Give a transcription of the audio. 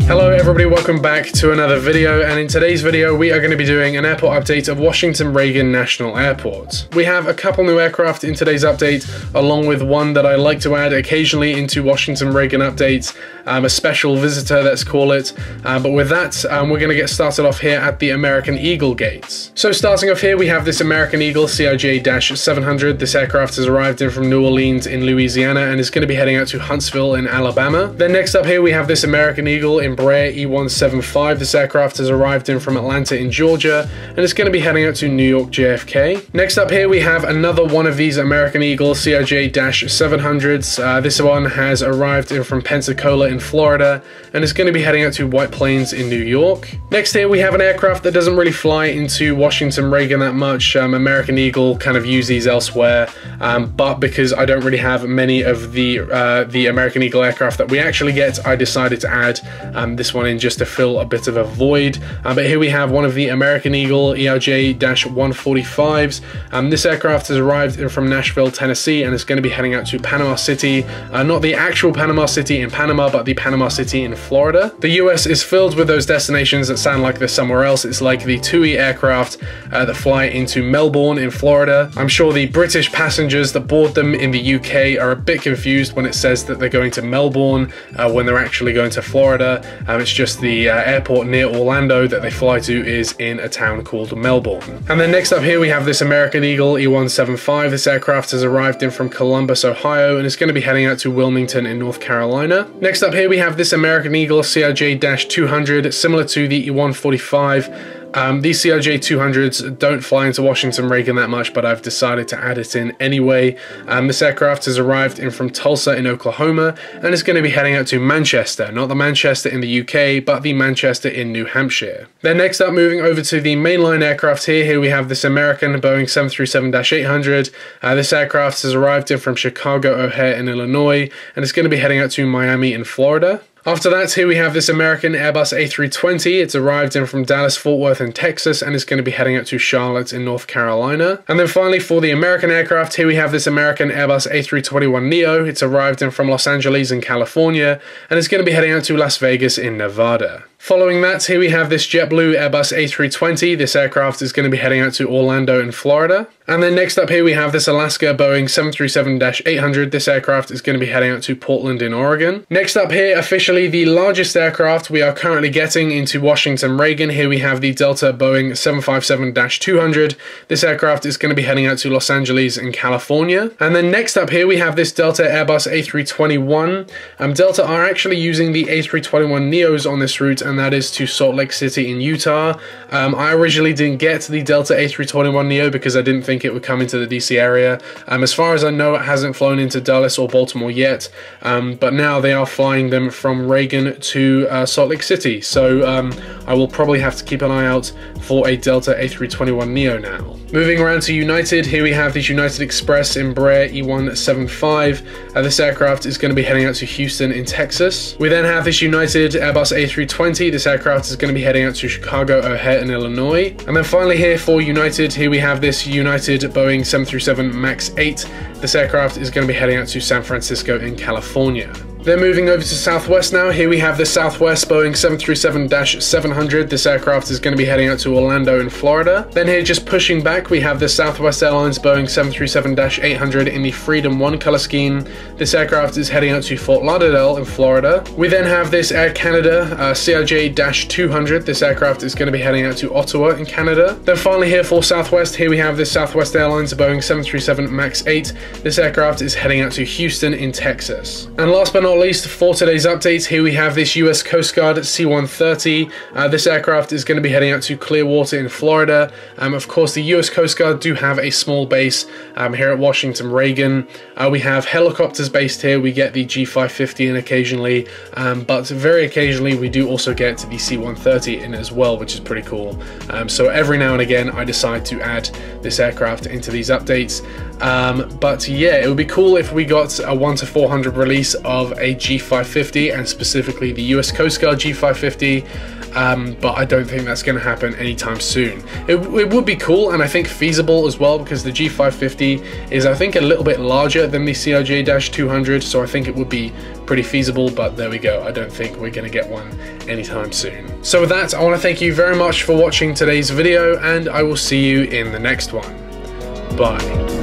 Hello everybody, welcome back to another video, and in today's video we are going to be doing an airport update of Washington Reagan National Airport. We have a couple new aircraft in today's update, along with one that I like to add occasionally into Washington Reagan updates, a special visitor, let's call it. But with that, we're going to get started off here at the American Eagle gates. So starting off here, we have this American Eagle CRJ-700. This aircraft has arrived in from New Orleans in Louisiana and is going to be heading out to Huntsville in Alabama. Then next up here we have this American Eagle Embraer E175. This aircraft has arrived in from Atlanta in Georgia and is going to be heading out to New York JFK. Next up here we have another one of these American Eagle CRJ-700s. This one has arrived in from Pensacola in Florida and is going to be heading out to White Plains in New York. Next here we have an aircraft that doesn't really fly into Washington Reagan that much. American Eagle kind of use these elsewhere, but because I don't really have many of the American Eagle aircraft that we actually get, I decided to add this one in just to fill a bit of a void. But here we have one of the American Eagle ERJ-145s. This aircraft has arrived in from Nashville, Tennessee, and is going to be heading out to Panama City. Not the actual Panama City in Panama, but the Panama City in Florida. The US is filled with those destinations that sound like they're somewhere else. It's like the TUI aircraft that fly into Melbourne in Florida. I'm sure the British passengers that board them in the UK are a bit confused when it says that they're going to Melbourne when they're actually going to Florida. It's just the airport near Orlando that they fly to is in a town called Melbourne. And then next up here we have this American Eagle E175. This aircraft has arrived in from Columbus, Ohio, and is going to be heading out to Wilmington in North Carolina. Next up here we have this American Eagle CRJ-200, similar to the E145. These CRJ-200s don't fly into Washington Reagan that much, but I've decided to add it in anyway. This aircraft has arrived in from Tulsa in Oklahoma and is going to be heading out to Manchester, not the Manchester in the UK, but the Manchester in New Hampshire. Then next up, moving over to the mainline aircraft here we have this American Boeing 737-800. This aircraft has arrived in from Chicago O'Hare in Illinois and is going to be heading out to Miami in Florida. After that, here we have this American Airbus A320. It's arrived in from Dallas, Fort Worth in Texas and is going to be heading out to Charlotte in North Carolina. And then finally, for the American aircraft, here we have this American Airbus A321neo. It's arrived in from Los Angeles in California and is going to be heading out to Las Vegas in Nevada. Following that, here we have this JetBlue Airbus A320. This aircraft is going to be heading out to Orlando in Florida. And then next up here we have this Alaska Boeing 737-800. This aircraft is going to be heading out to Portland in Oregon. Next up here, officially the largest aircraft we are currently getting into Washington Reagan. Here we have the Delta Boeing 757-200. This aircraft is going to be heading out to Los Angeles in California. And then next up here we have this Delta Airbus A321. Delta are actually using the A321neos on this route, and that is to Salt Lake City in Utah. I originally didn't get the Delta A321neo because I didn't think it would come into the DC area. As far as I know, it hasn't flown into Dallas or Baltimore yet, but now they are flying them from Reagan to Salt Lake City, so I will probably have to keep an eye out for a Delta A321neo now. Moving around to United, here we have the United Express Embraer E175. This aircraft is going to be heading out to Houston in Texas. We then have this United Airbus A320. This aircraft is going to be heading out to Chicago O'Hare in Illinois. And then finally here for United, here we have this United Boeing 737 MAX 8. This aircraft is going to be heading out to San Francisco in California. Then moving over to Southwest now, here we have the Southwest Boeing 737-700. This aircraft is going to be heading out to Orlando in Florida. Then here, just pushing back, we have the Southwest Airlines Boeing 737-800 in the Freedom 1 color scheme. This aircraft is heading out to Fort Lauderdale in Florida. We then have this Air Canada CRJ-200. This aircraft is going to be heading out to Ottawa in Canada. Then finally here for Southwest, here we have this Southwest Airlines Boeing 737 MAX 8. This aircraft is heading out to Houston in Texas. And last but not least, for today's update, here we have this US Coast Guard C-130. This aircraft is going to be heading out to Clearwater in Florida. Of course, the US Coast Guard do have a small base here at Washington Reagan. We have helicopters based here. We get the G550 in occasionally, but very occasionally we do also get the C-130 in as well, which is pretty cool. So every now and again I decide to add this aircraft into these updates. But yeah, it would be cool if we got a 1 to 400 release of a G550, and specifically the US Coast Guard G550, but I don't think that's going to happen anytime soon. It would be cool, and I think feasible as well, because the G550 is, I think, a little bit larger than the CRJ-200, so I think it would be pretty feasible, but there we go. I don't think we're going to get one anytime soon. So with that, I want to thank you very much for watching today's video, and I will see you in the next one. Bye.